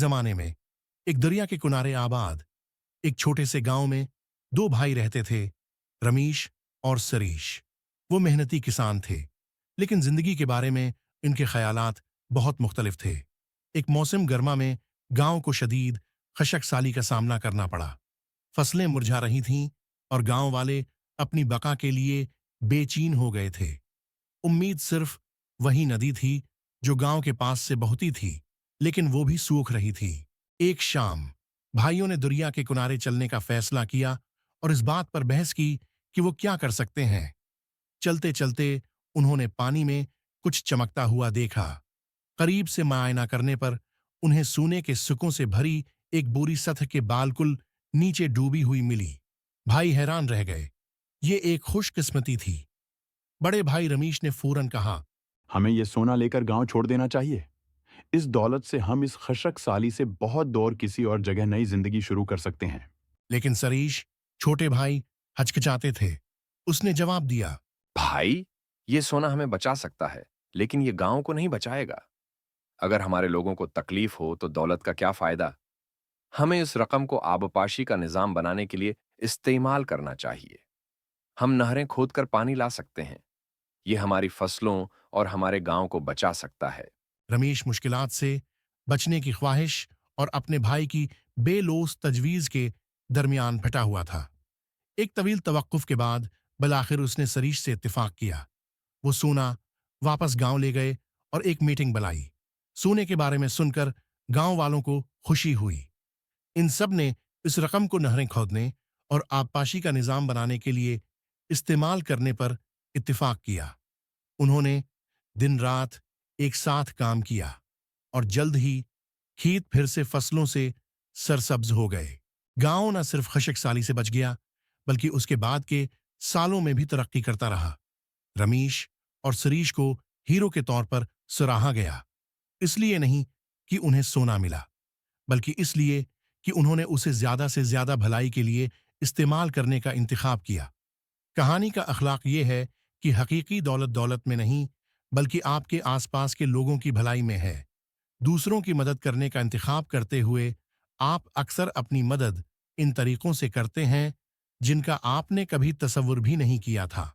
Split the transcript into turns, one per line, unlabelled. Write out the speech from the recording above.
जमाने में एक दरिया के किनारे आबाद एक छोटे से गांव में दो भाई रहते थे, रमीश और सरीश। वो मेहनती किसान थे, लेकिन जिंदगी के बारे में इनके ख्यालात बहुत मुख्तलिफ थे। एक मौसम गर्मा में गांव को शदीद खशकसाली का सामना करना पड़ा। फसलें मुरझा रही थीं और गांव वाले अपनी बका के लिए बेचैन हो गए थे। उम्मीद सिर्फ वही नदी थी जो गांव के पास से बहती थी, लेकिन वो भी सूख रही थी। एक शाम भाइयों ने दरिया के किनारे चलने का फैसला किया और इस बात पर बहस की कि वो क्या कर सकते हैं। चलते चलते उन्होंने पानी में कुछ चमकता हुआ देखा। करीब से मुआयना करने पर उन्हें सोने के सिक्कों से भरी एक बोरी सतह के बालकुल नीचे डूबी हुई मिली। भाई हैरान रह गए। ये एक खुशकिस्मती थी। बड़े भाई रमीश ने फौरन कहा,
हमें ये सोना लेकर गांव छोड़ देना चाहिए। इस दौलत से हम इस खशक साली से बहुत दूर किसी और जगह नई जिंदगी शुरू कर सकते हैं।
लेकिन सरीश, छोटे भाई, हचकिचाते थे। उसने जवाब दिया,
भाई, ये सोना हमें बचा सकता है, लेकिन ये गांव को नहीं बचाएगा। अगर हमारे लोगों को तकलीफ हो तो दौलत का क्या फायदा। हमें इस रकम को आबपाशी का निजाम बनाने के लिए इस्तेमाल करना चाहिए। हम नहरें खोदकर पानी ला सकते हैं। ये हमारी फसलों और हमारे गांव को बचा सकता है।
रमेश मुश्किलात से बचने की ख्वाहिश और अपने भाई की बेलोस तजवीज के दरमियान फटा हुआ था। एक तवील तवक्कुफ के बाद बिलाखिर उसने सरीश से इत्तेफाक किया। वो सोना वापस गांव ले गए और एक मीटिंग बुलाई। सोने के बारे में सुनकर गांव वालों को खुशी हुई। इन सब ने इस रकम को नहरें खोदने और आबपाशी का निजाम बनाने के लिए इस्तेमाल करने पर इत्तेफाक किया। उन्होंने दिन रात एक साथ काम किया और जल्द ही खेत फिर से फसलों से सरसब्ज हो गए। गांव न सिर्फ खशकसाली से बच गया, बल्कि उसके बाद के सालों में भी तरक्की करता रहा। रमीश और सरीश को हीरो के तौर पर सराहा गया, इसलिए नहीं कि उन्हें सोना मिला, बल्कि इसलिए कि उन्होंने उसे ज्यादा से ज्यादा भलाई के लिए इस्तेमाल करने का इंतखाब किया। कहानी का अखलाक ये है कि हकीकी दौलत दौलत में नहीं, बल्कि आपके आसपास के लोगों की भलाई में है। दूसरों की मदद करने का इंतखाब करते हुए आप अक्सर अपनी मदद इन तरीकों से करते हैं जिनका आपने कभी तसव्वुर भी नहीं किया था।